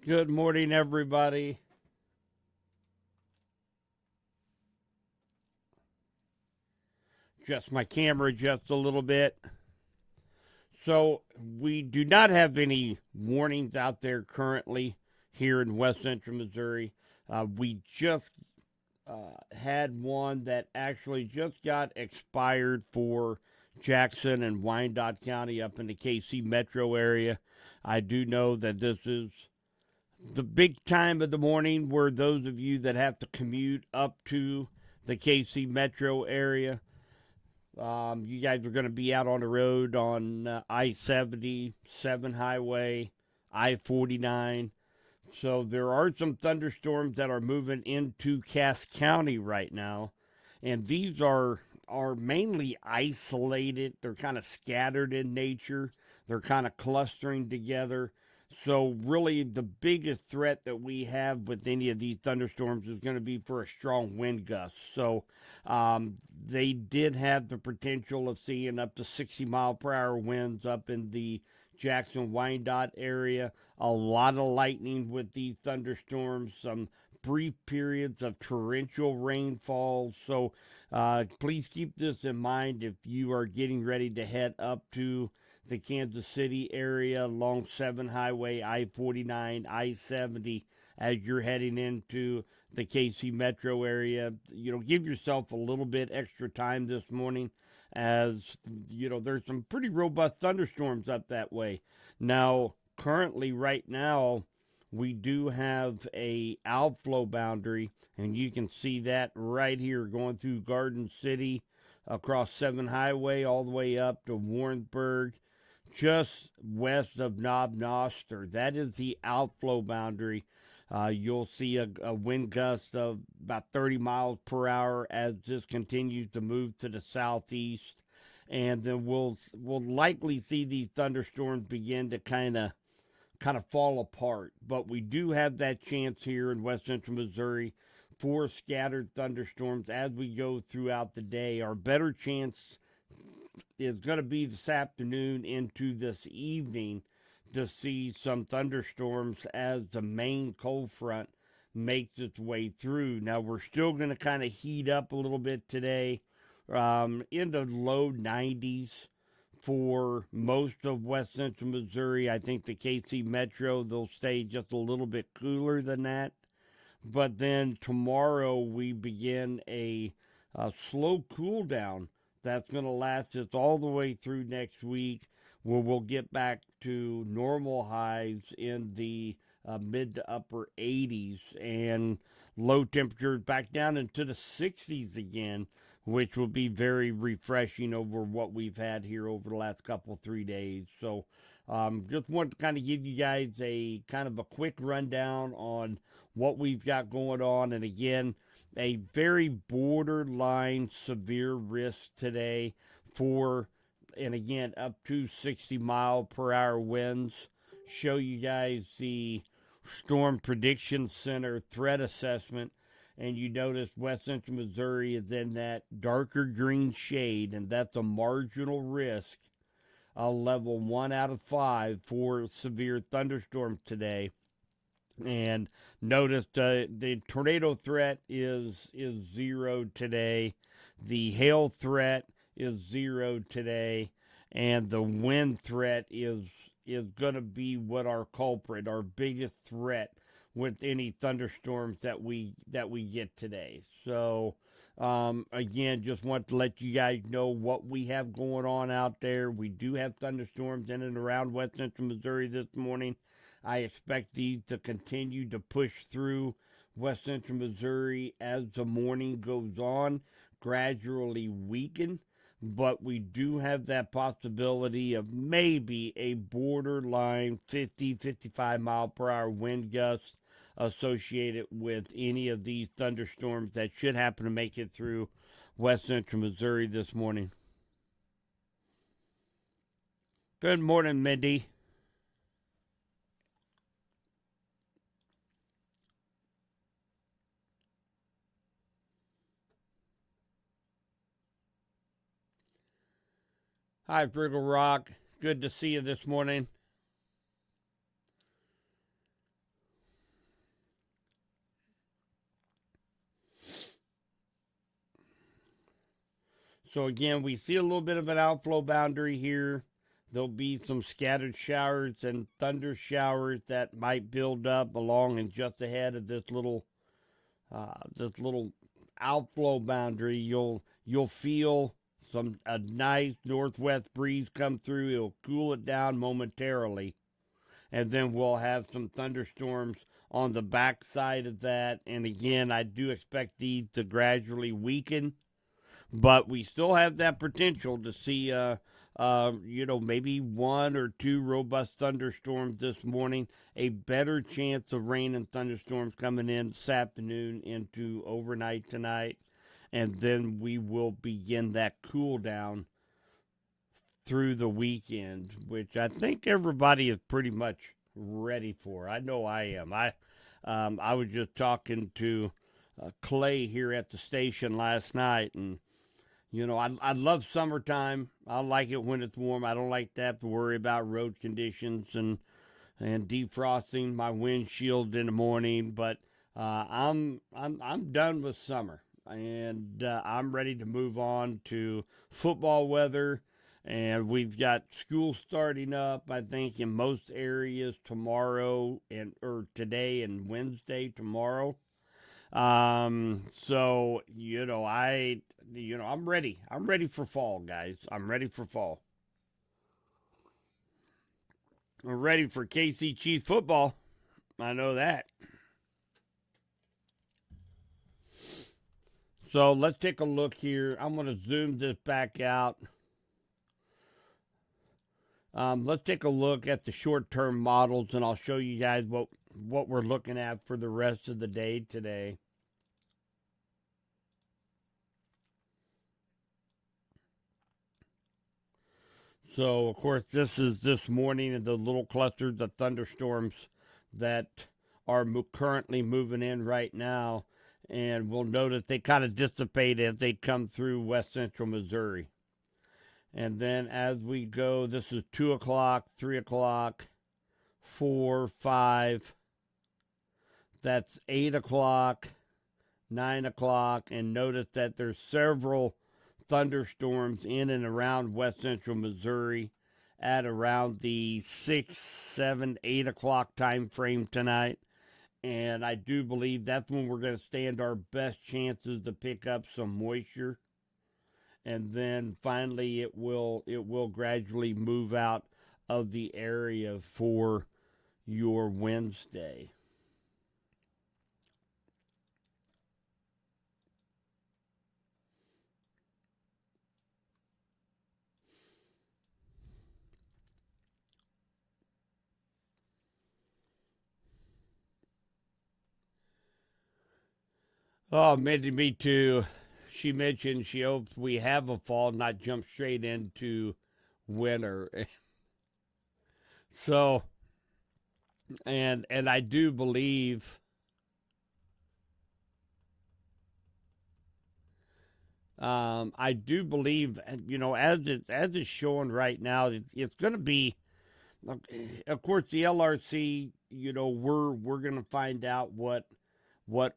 Good morning, everybody. Just my camera just a little bit. So, we do not have any warnings out there currently here in West Central Missouri. We just had one that actually just got expired for Jackson and Wyandotte County up in the KC metro area. I do know that this is the big time of the morning where those of you that have to commute up to the KC metro area, you guys are going to be out on the road on I 70, 7 Highway, I 49. So there are some thunderstorms that are moving into Cass County right now. And these are mainly isolated. They're kind of scattered in nature. They're kind of clustering together. So really, the biggest threat that we have with any of these thunderstorms is going to be for a strong wind gust. So they did have the potential of seeing up to 60-mile-per-hour winds up in the Jackson Wyandotte area. A lot of lightning with these thunderstorms. Some brief periods of torrential rainfall. So please keep this in mind if you are getting ready to head up to the Kansas City area along 7 Highway, I 49, I 70, as you're heading into the KC metro area. Give yourself a little bit extra time this morning, as there's some pretty robust thunderstorms up that way. Now, currently, right now, we do have a outflow boundary, and you can see that right here going through Garden City, across 7 Highway, all the way up to Warrensburg, just west of Knob Noster. That is the outflow boundary. You'll see a wind gust of about 30 miles per hour as this continues to move to the southeast. And then we'll likely see these thunderstorms begin to kind of fall apart. But we do have that chance here in West Central Missouri for scattered thunderstorms as we go throughout the day. Our better chance is going to be this afternoon into this evening to see some thunderstorms as the main cold front makes its way through. Now, we're still going to kind of heat up a little bit today, in the low 90s for most of West Central Missouri. I think the KC Metro, they'll stay just a little bit cooler than that. But then tomorrow we begin a slow cool down that's going to last us all the way through next week, where we'll get back to normal highs in the mid to upper 80s and low temperatures back down into the 60s again, which will be very refreshing over what we've had here over the last couple, 3 days. So just want to kind of give you guys a kind of a quick rundown on what we've got going on. And again, a very borderline severe risk today for, and again, up to 60-mile-per-hour winds. Show you guys the Storm Prediction Center threat assessment, and you notice West Central Missouri is in that darker green shade, and that's a marginal risk, a level 1 out of 5 for severe thunderstorms today. And notice the tornado threat is 0 today. The hail threat is 0 today, and the wind threat is going to be what our culprit, our biggest threat with any thunderstorms that we get today. So again, just want to let you guys know what we have going on out there. We do have thunderstorms in and around West Central Missouri this morning. I expect these to continue to push through West Central Missouri as the morning goes on, gradually weaken. But we do have that possibility of maybe a borderline 50, 55 mile per hour wind gust associated with any of these thunderstorms that should happen to make it through West Central Missouri this morning. Good morning, Mindy. Hi, Friggle Rock. Good to see you this morning. So again, we see a little bit of an outflow boundary here. There'll be some scattered showers and thunder showers that might build up along and just ahead of this little outflow boundary. You'll feel a nice northwest breeze come through. It'll cool it down momentarily, and then we'll have some thunderstorms on the backside of that. And again, I do expect these to gradually weaken, but we still have that potential to see, maybe one or two robust thunderstorms this morning. A better chance of rain and thunderstorms coming in this afternoon into overnight tonight. And then we will begin that cool down through the weekend, which I think everybody is pretty much ready for. I know I am. I was just talking to Clay here at the station last night, and I love summertime. I like it when it's warm. I don't like to have to worry about road conditions and defrosting my windshield in the morning. But I'm done with summer, and I'm ready to move on to football weather. And we've got school starting up, I think, in most areas tomorrow or today and Wednesday tomorrow. So I'm ready. I'm ready for fall, guys. I'm ready for fall. I'm ready for KC Chiefs football. I know that. So let's take a look here. I'm going to zoom this back out. Let's take a look at the short-term models, and I'll show you guys what we're looking at for the rest of the day today. So, of course, this is this morning and the little clusters of thunderstorms that are currently moving in right now. And we'll notice they kind of dissipate as they come through west central Missouri. And then as we go, this is 2 o'clock, 3 o'clock, 4, 5. That's 8 o'clock, 9 o'clock. And notice that there's several thunderstorms in and around west central Missouri at around the 6, 7, 8 o'clock time frame tonight. And I do believe that's when we're going to stand our best chances to pick up some moisture. And then finally it will gradually move out of the area for your Wednesday. Oh, me too. She mentioned she hopes we have a fall, not jump straight into winter. So, and I do believe as it's showing right now, it's going to be, of course, the LRC. We're going to find out what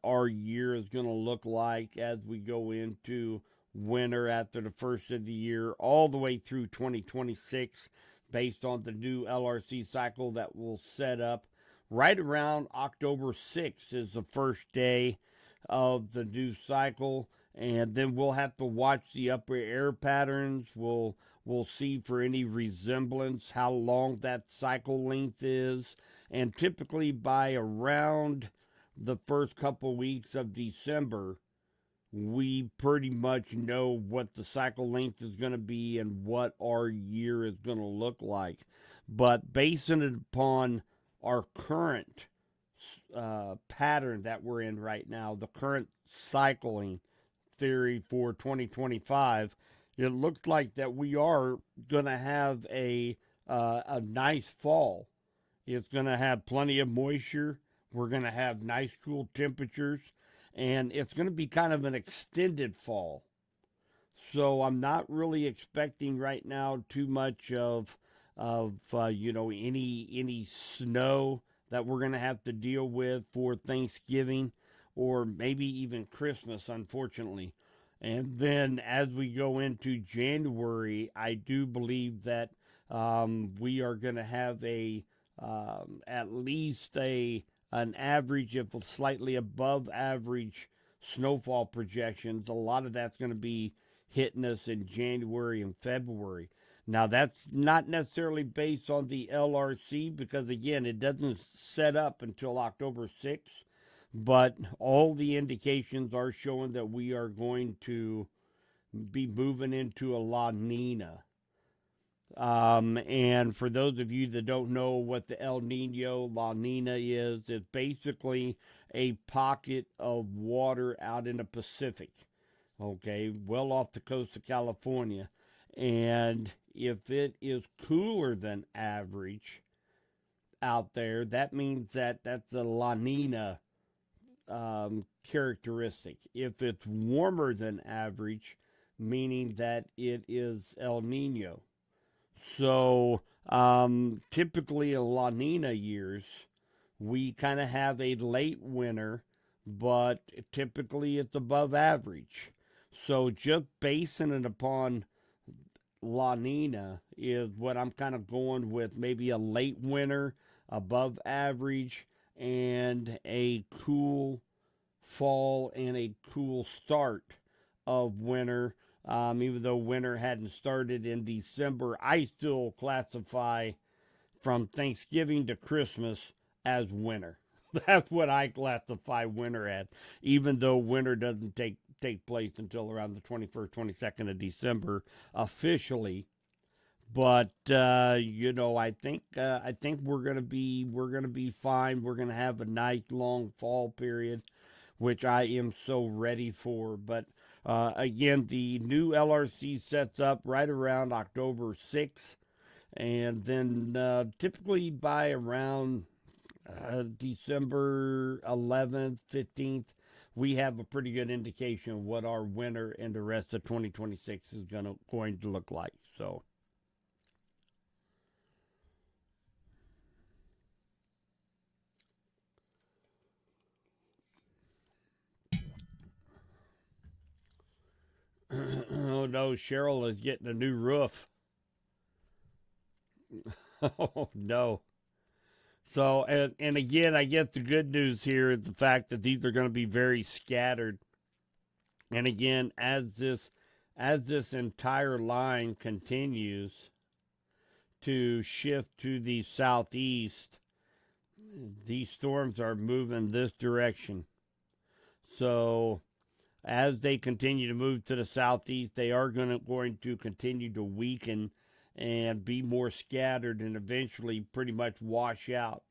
our year is going to look like as we go into winter after the first of the year, all the way through 2026, based on the new LRC cycle that will set up right around October 6th is the first day of the new cycle. And then we'll have to watch the upper air patterns. We'll see for any resemblance how long that cycle length is. And typically by around the first couple weeks of December, we pretty much know what the cycle length is going to be and what our year is going to look like. But basing it upon our current pattern that we're in right now, the current cycling theory for 2025, it looks like that we are going to have a nice fall. It's going to have plenty of moisture. We're going to have nice cool temperatures, and it's going to be kind of an extended fall. So I'm not really expecting right now too much of any snow that we're going to have to deal with for Thanksgiving or maybe even Christmas, unfortunately. And then as we go into January, I do believe that we are going to have a at least a an average of slightly above average snowfall projections. A lot of that's going to be hitting us in January and February. Now that's not necessarily based on the LRC because again, it doesn't set up until October 6th, but all the indications are showing that we are going to be moving into a La Nina. And for those of you that don't know what the El Nino La Nina is, it's basically a pocket of water out in the Pacific, okay, well off the coast of California. And if it is cooler than average out there, that means that that's a La Nina characteristic. If it's warmer than average, meaning that it is El Nino. So typically in La Nina years, we kind of have a late winter, but typically it's above average. So just basing it upon La Nina is what I'm kind of going with, maybe a late winter, above average, and a cool fall and a cool start of winter. Even though winter hadn't started in December, I still classify from Thanksgiving to Christmas as winter. That's what I classify winter as, even though winter doesn't take place until around the 21st, 22nd of December officially. But I think we're gonna be fine. We're gonna have a nice long fall period, which I am so ready for. But again, the new LRC sets up right around October 6th, and then typically by around December 11th, 15th, we have a pretty good indication of what our winter and the rest of 2026 is going to look like. So. Oh no, Cheryl is getting a new roof. Oh no. So and again, I guess the good news here is the fact that these are going to be very scattered. And again, as this entire line continues to shift to the southeast, these storms are moving this direction. So as they continue to move to the southeast, they are going to continue to weaken and be more scattered and eventually pretty much wash out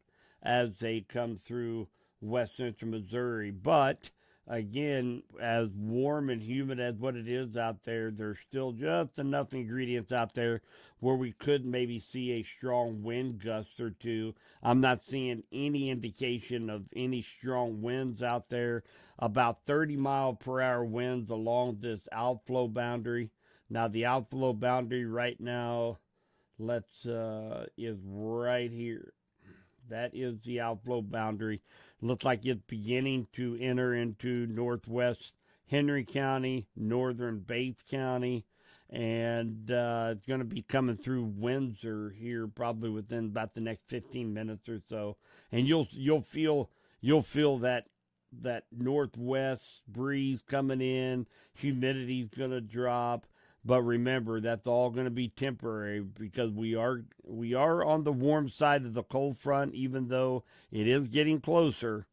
as they come through west central Missouri. But again, as warm and humid as what it is out there, there's still just enough ingredients out there where we could maybe see a strong wind gust or two. I'm not seeing any indication of any strong winds out there. About 30-mile-per-hour winds along this outflow boundary. Now the outflow boundary right now, is right here. That is the outflow boundary. Looks like it's beginning to enter into northwest Henry County, northern Bates County, and it's going to be coming through Windsor here probably within about the next 15 minutes or so. And you'll feel that northwest breeze coming in. Humidity's going to drop. But remember, that's all going to be temporary because we are on the warm side of the cold front, even though it is getting closer,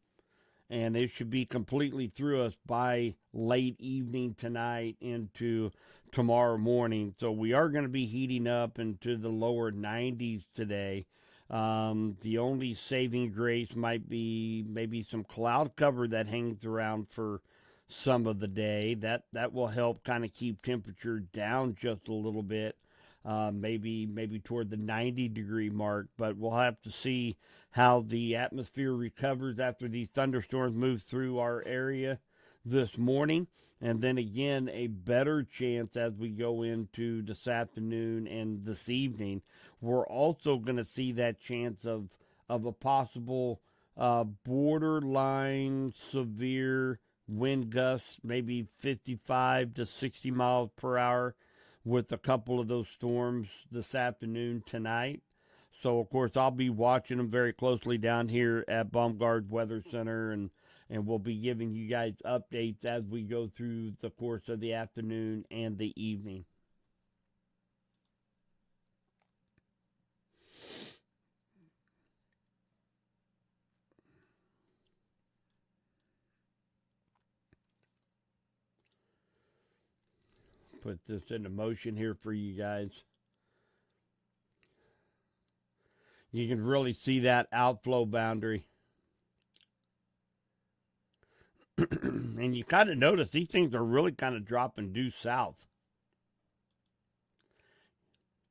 and it should be completely through us by late evening tonight into tomorrow morning. So we are going to be heating up into the lower 90s today. The only saving grace might be maybe some cloud cover that hangs around for some of the day. That will help kind of keep temperature down just a little bit, maybe toward the 90-degree mark. But we'll have to see how the atmosphere recovers after these thunderstorms move through our area this morning. And then again, a better chance as we go into this afternoon and this evening. We're also going to see that chance of a possible borderline severe wind gusts, maybe 55 to 60 miles per hour, with a couple of those storms this afternoon, tonight. So, of course, I'll be watching them very closely down here at Baumgard Weather Center, and we'll be giving you guys updates as we go through the course of the afternoon and the evening. Put this into motion here for you guys. You can really see that outflow boundary. And you kind of notice these things are really kind of dropping due south.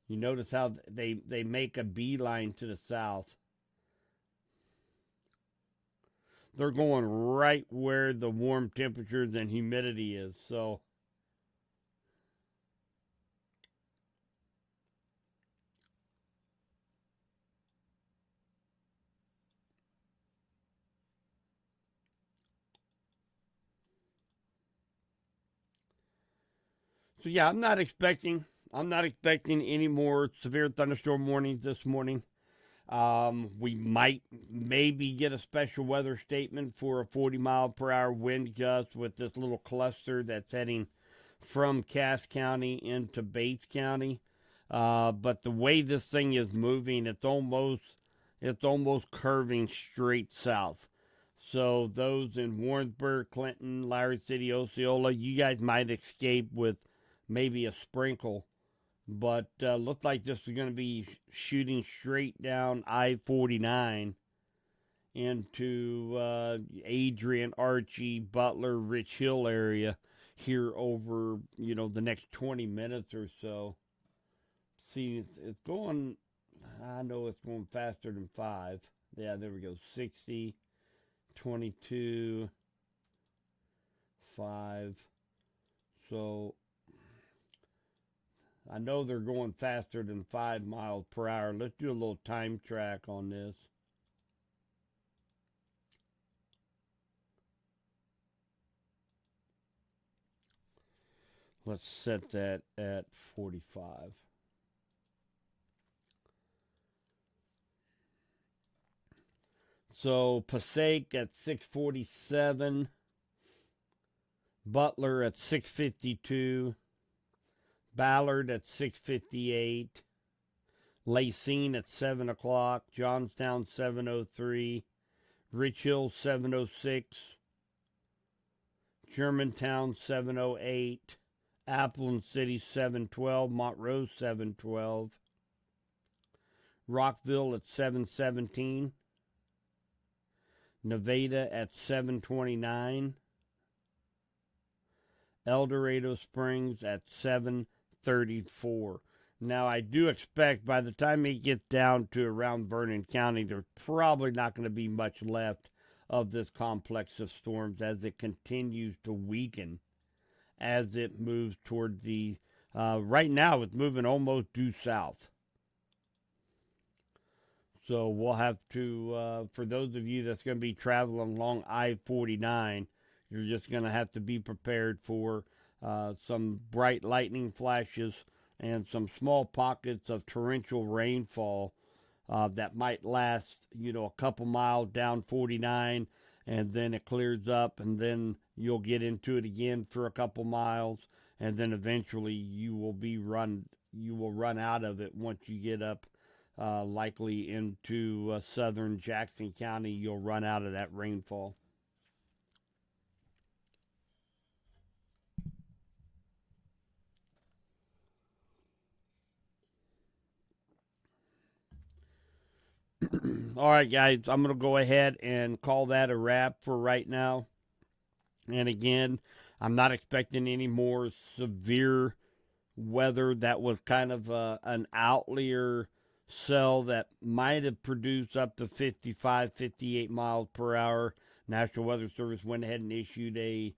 You notice how they make a beeline to the south. They're going right where the warm temperatures and humidity is. So yeah, I'm not expecting any more severe thunderstorm warnings this morning. We might maybe get a special weather statement for a 40-mile-per-hour wind gust with this little cluster that's heading from Cass County into Bates County. But the way this thing is moving, it's almost curving straight south. So those in Warrensburg, Clinton, Lowry City, Osceola, you guys might escape with maybe a sprinkle. But looks like this is going to be shooting straight down I-49 into Adrian, Archie, Butler, Rich Hill area here over, the next 20 minutes or so. See, it's going, I know it's going faster than 5. Yeah, there we go. 60, 22, 5. So I know they're going faster than 5 miles per hour. Let's do a little time track on this. Let's set that at 45. So Passaic at 647. Butler at 652. Ballard at 6:58, Lacine at 7 o'clock, Johnstown 7:03, Rich Hill 7:06, Germantown 7:08, Appleton City 7:12, Montrose 7:12, Rockville at 7:17, Nevada at 7:29, El Dorado Springs at 7:34. Now, I do expect by the time it gets down to around Vernon County, there's probably not going to be much left of this complex of storms as it continues to weaken as it moves toward the, right now it's moving almost due south. So we'll have to, for those of you that's going to be traveling along I-49, you're just going to have to be prepared for some bright lightning flashes and some small pockets of torrential rainfall that might last, a couple miles down 49, and then it clears up, and then you'll get into it again for a couple miles, and then eventually you will run out of it once you get up likely into southern Jackson County. You'll run out of that rainfall. All right, guys, I'm going to go ahead and call that a wrap for right now. And again, I'm not expecting any more severe weather. That was kind of an outlier cell that might have produced up to 55, 58 miles per hour. National Weather Service went ahead and issued a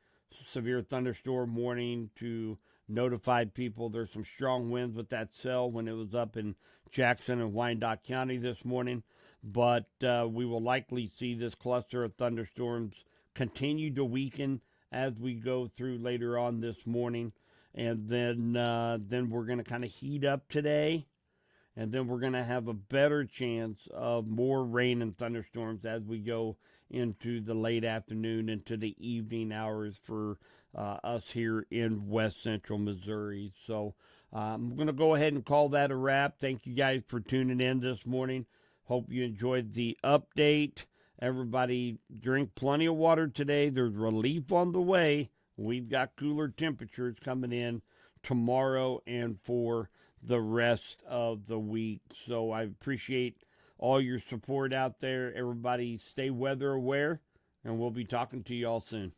severe thunderstorm warning to notify people there's some strong winds with that cell when it was up in Jackson and Wyandotte County this morning. But we will likely see this cluster of thunderstorms continue to weaken as we go through later on this morning. And then we're going to kind of heat up today. And then we're going to have a better chance of more rain and thunderstorms as we go into the late afternoon, into the evening hours for us here in West Central Missouri. So I'm going to go ahead and call that a wrap. Thank you guys for tuning in this morning. Hope you enjoyed the update. Everybody drink plenty of water today. There's relief on the way. We've got cooler temperatures coming in tomorrow and for the rest of the week. So I appreciate all your support out there. Everybody stay weather aware, and we'll be talking to you all soon.